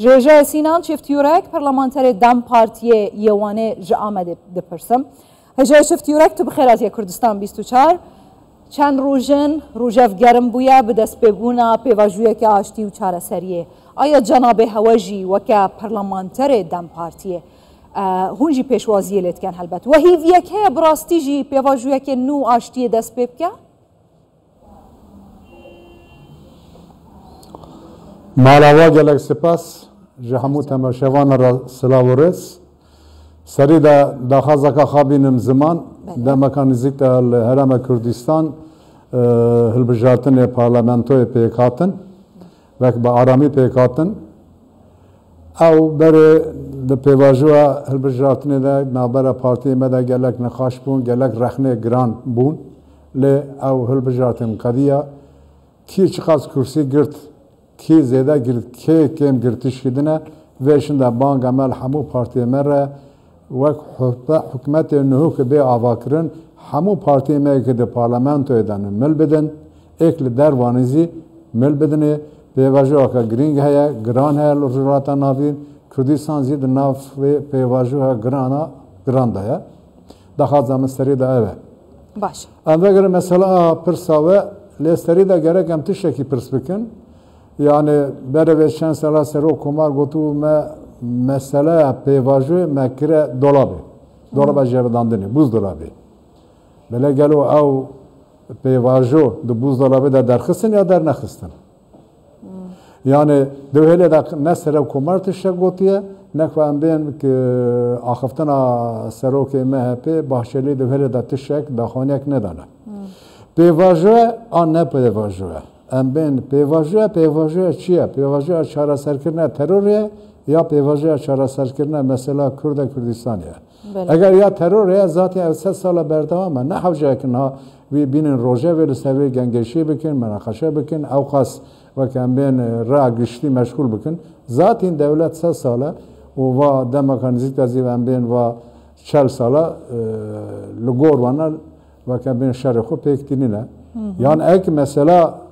جێژای سینان چفتیورک پەرلەمانتەرێ دەم پارتیە یێوانێ ji ئامادە دەپرسم هەژای چفتیورک تو بخێراتیە کوردستان 24 چەند ڕۆژن ڕۆژەف گەرم بووە بەدەستپێبوونا پێواژوویەکی ئاشتی و چارەسەریە ئایا جەنابێ هەوەژی وەکە پەرلەمانتەرێ دەم پارتیە هونجی پێشوازیە لێتکەن هەلبەت و هیڤیەک هەیە بڕاستیژی پێواژوویەکێ نو ئاشتیە دەست پێ بکە مالاوا gelek spas ji hemû temaşevanan re silav û rêz serî de daxwazeka xabînim ziman demeka nêzik de li Herêma Kurdistan hilbijartinê parlamentoyê pêk hatin wek bi aramî pêk hatin ew berê di pêvajoya hilbijartinê de navbera partiyê me de gelek nexweş bûn gelek rexnê giran bûn lê ew hilbijartên qediya kî çiqas kursî girt kî zêde girt kê kêm girtîşkidine vê şin de bang emel hemû partiyê me re wek hikûmetê nûk bê avakirin hemû partiyê me ki di parlamentoyê de mil bidin êk li dervanê zî mil bidinê pêvajoyeka girîng heye giran heye li rojhilata navîn Kurdistan zî di nav vê pêvajoya giran de ye daxwaza min serî de ev e baş em vegirin mesela pirsa we lê serî de gerek em tiştekî pirs bikin yani berevê çend sala serok komar gotu me meseleya pêvajoyê me kire dolabê dolaba jevdandinê buzdolabê bele gelo ew pêvajo di buzdolabê de derxistin ya dernexistin yani dewhêlê de ne serok komar tiştek gotiye nekve em bên axiftina serokê MHP Bahçelî dewhêlê de tiştek daxwanek nedane pêvajoye an ne pêvajoye em bên pêvajoya çi ye pêvajoya çareserkirina terorê ya pêvajoya çareserkirina mesela Kurd Kurdistanê ye eger ya teror ye zatî ev sed sala berdewam e ne hewceyekin ha wî bînin rojevê li ser wê gengeşî bikin menaqeşe bikin ew xas wek em bên rea giştî meşgûl bikin zatîn dewlet sed sala û va demeka nêzik de zî em bên va çel sala li gor wana wek em bên şerê xwe pêk tînîne yan ek mesela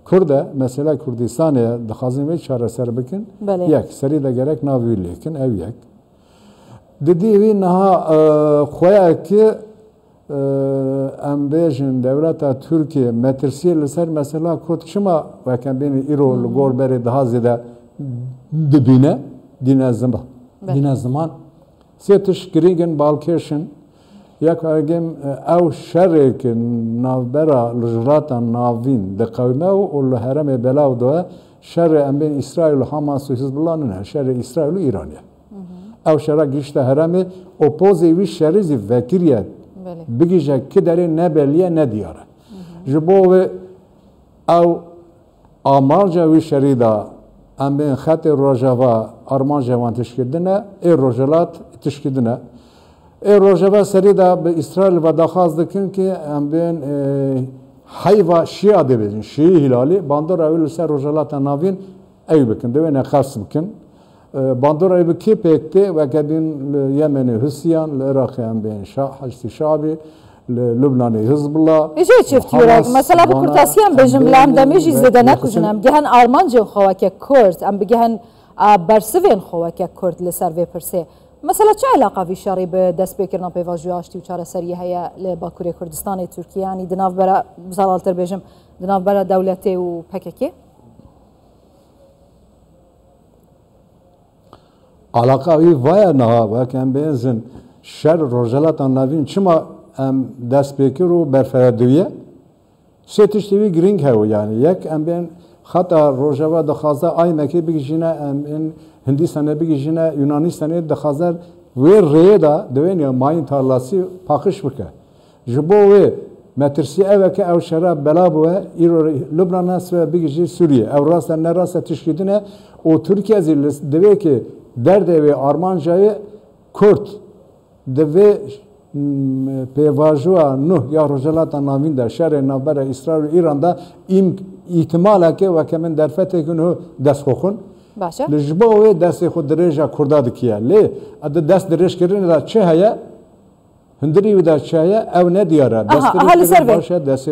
Kurd mesela Kurdistanê dixwazin vê çareser bikin yek serî de gerek nav wî lêkin ew yek didî wî niha xweyekî em bêjin dewleta Tirkiye metirsiyê li ser mesela Kurd çima wek em bên îro li gor berê daha zêde dibîne dîne ziman sê tişt girîngin balkêşin yek egêm ew şerêki navbera lijrata navîn di qewme û li herêmê belav de şerê em bên İsraîl û Hamas û Hizbullah ne şerê İsraîl û İranê ew şera gişte herêmê opozê wî şerê zî vekiriye bigîje ki derê ne belliye ne diyar e ji bo wê ew amarca wî şerî da em bên xetê rojava armanca wan tişkirine ê rojhilat tişkirine ê rojeva serî de bi İsraîl ve daxwaz dikin ki em bên heyva şîa dibêjin şîî hilalî bandora ew li ser rojhilata navîn ew bikin divê neqers bikin bandora ew bi kê pêk tê weke din li Yemenê Husyan li Iraqê em bên Heştî Şabî li Lubnanê Hizbullah Êjê çiftîrek mesela bi Kurtasiyan bêjim li em demê jî zêde nekujin em gihen armancên xwe weke Kurd em bigihen bersivên xwe weke Kurd li ser vê pirsê mesela çi alaqa vî şerî bi destpêkirina pêvajoya aştî û çareseriyê heye li Bakurê Kurdistanê Tirkiye yanî di navbera zalaltir bêjim di navbera dewletê û PKK alaqa wî vaya niha wek em bêzin şer rojhilata navîn çima em destpêkir û berfedewî sê tiştî wî girîng hew yani yek em bên xeta rojava dixwaze aymekê bigîjîne em bên Hindistanê bigîjîne Yunanistanê dixwaze wê rêyê de divêne mayîn tarlasî paqij bike ji bo wê metirsî ev e ew şera bela bûye îro Lubnan ve bigîjî Sûriye ew rast e ne rast e tişkîdine û Tirkiye zî divê ki derdê wê armancayê Kurd divê pêvajoya nuh ya rojhilata navîn de şerê navbera İsraîl û İran de îhtimaleke weke min derfetêkin û destxoxin li ji bo wê destê xwe dirêja Kurda dikiye lê di dest dirêjkirinê de çi heye هندری ودا چایه او ندیاره حالی سروی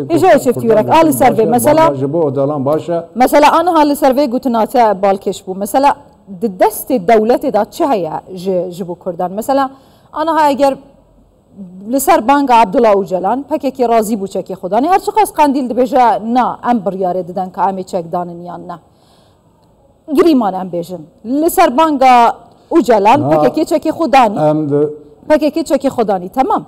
هجای شفتی ورک حالی سروی مثلا جبو ادالان باشه مثلا آن حالی سروی گوتناته بالکش بو مثلا دست دولت دا چه هیا جبو کردن مثلا آنها اگر لسر بانگ عبدالله اوجلان پکه که راضی بو چکی خدانی هر چقدر قندیل دبیجه نه ام بریاره دادن که امی چک دانن یا نه گریمان ام بیجن لسر بانگ اوجلان پکه که چکی خدانی پکه که چکی خدانی تمام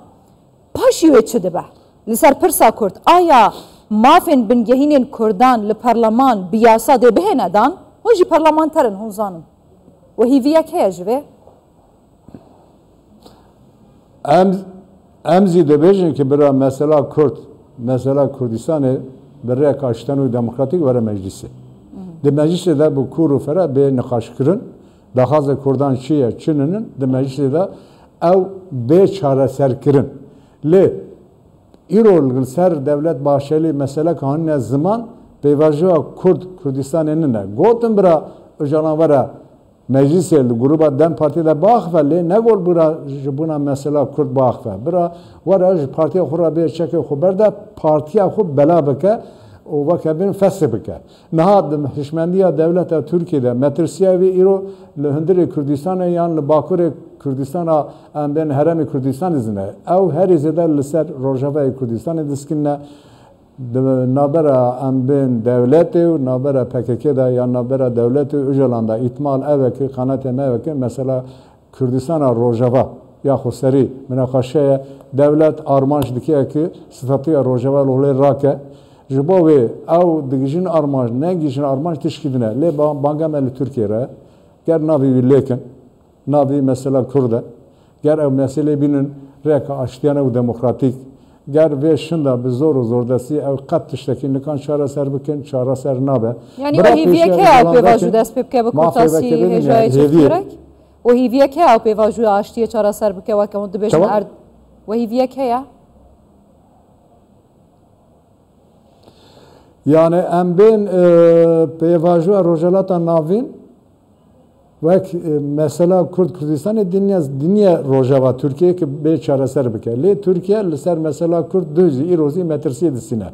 پاشیوه چه دبه لسر پرسا کرد آیا مافن بنگهینین کردان لپرلمان بیاسا ده به ندان هجی پرلمان ترن هنزانم و هیویا که اجوه امزی دبیجن که برای مثلا کرد مثلا کردستان برای کاشتن و دموکراتیک وره مجلسه ده مجلس ده bu kuru fera be nikaş kırın daha az Kurdan çiğe çınının de meclis de ev be çareser kırın le İrol ser devlet başeli mesela kanun zaman beyvajı Kurdistan'ın ne gotum bira canavar meclis el gruba dem partide bağfelle ne gol bira buna mesela Kurd bağfe bira var partiye xura be çeke xaber de partiye xub bela beke o vakabin fesbeke nahad hişmendiya devleta Türkiye'de metrisiye ve iro lehindiri Kürdistan'a yan Bakur Kürdistan'a ben heremi Kürdistan izine ev her izede liser Rojava Kürdistan diskinne nabera ben devleti nabera PKK'da ya nabera devleti Öcalan'da itmal evki kanat evki mesela Kürdistan'a Rojava ya Husari münakaşaya devlet armanj dikiye ki statüya Rojava lohle rake Jibovi ev digijin armanj ne gijin armanj teşkidine le bangameli Türkiye'ye ger navi lekin navi mesela Kürde ger ev mesele binin reka aştiyana ve demokratik ger ve şunda bir zor desi ev kat tişteki nikan çare ser bikin çare ser nabe yani o hiviye ke ev pevaju dest pepke bakutasi hecayı çektirek o hiviye ke ev pevaju aştiye çare ser bike ve kemun dibejin erd o hiviye ke ya yani em ben pevaju rojalata navin ve mesela Kürdistan'ı dünya Rojava Türkiye ki bir çareser bike. Le Türkiye liser mesela Kürt düzü irozi metrisi disine.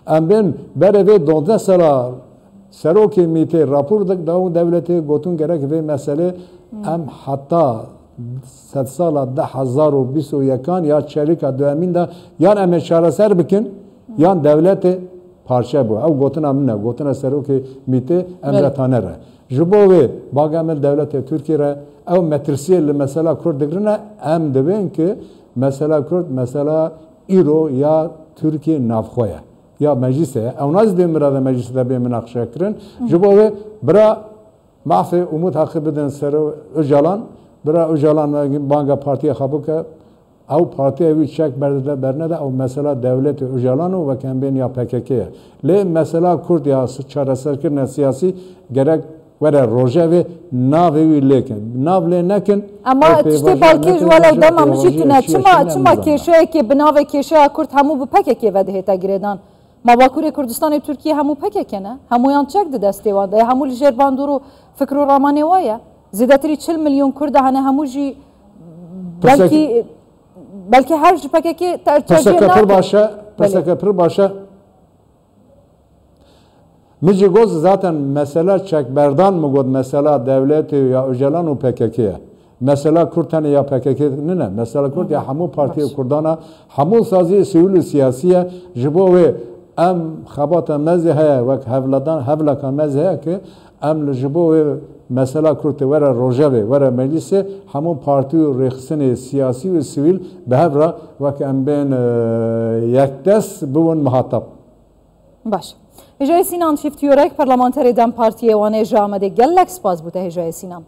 Em ben bereve donda sala seroki mite rapordak davu devleti gotun gerek ve mesele em hatta 7 sala 2021 ya çelika dönemin de yan em çareser bikin yan devleti parça bu. Ev gotun amine gotun seroki mite emretanere. Jibovi bagamel devleti Türkiye'ye ev metrisiye mesela Kürt digrine em debin ki mesela Kürt mesela İro ya Türkiye navxoya ya meclise ev naz demirada mecliste bir münakşa kirin jibovi bira mahfi umut hakkı bidin sero Öcalan bira Öcalan banga partiye xabuka ev partiye evi çek bernede ev mesela devleti Öcalan'ı ve kembin ya PKK'ye le mesela Kürt ya çareser kirine siyasi gerek وره روزه و ناوی لیکن ناوی نکن اما چه بالکش ولی دم همچی تونه چما کشه که بناو کشه کرد همو بپکه که وده هتا گردان ما باکور کردستان ترکیه همو پکه کنه همو یان چک ده دسته وانده همو لجر باندورو فکر و رامانه وایا زیادتری 40 میلیون کرده هنه همو جی بلکه هر جی پکه که ترجیح نکن پر باشه Mici goz zaten mesela çekberdan mı god mesela devleti ya Öcalan o PKK'ye. Mesela Kürt'e ya PKK'nin ne? Mesela Kürt ya hamu partiye Kurdana hamu sazi sivil siyasiye jibo ve em xabata mezhe ve havlaka mezhe ki em jibo ve mesela Kürt'e vere rojave vere meclise hamu parti rexsine siyasi ve sivil behevra ve ki em ben yekdes buvun muhatap. Baş. هجای سینان شیفتی ورک پارلمانتری دم پارتیه وانه جامده گلک سپاس بوده هجای سینان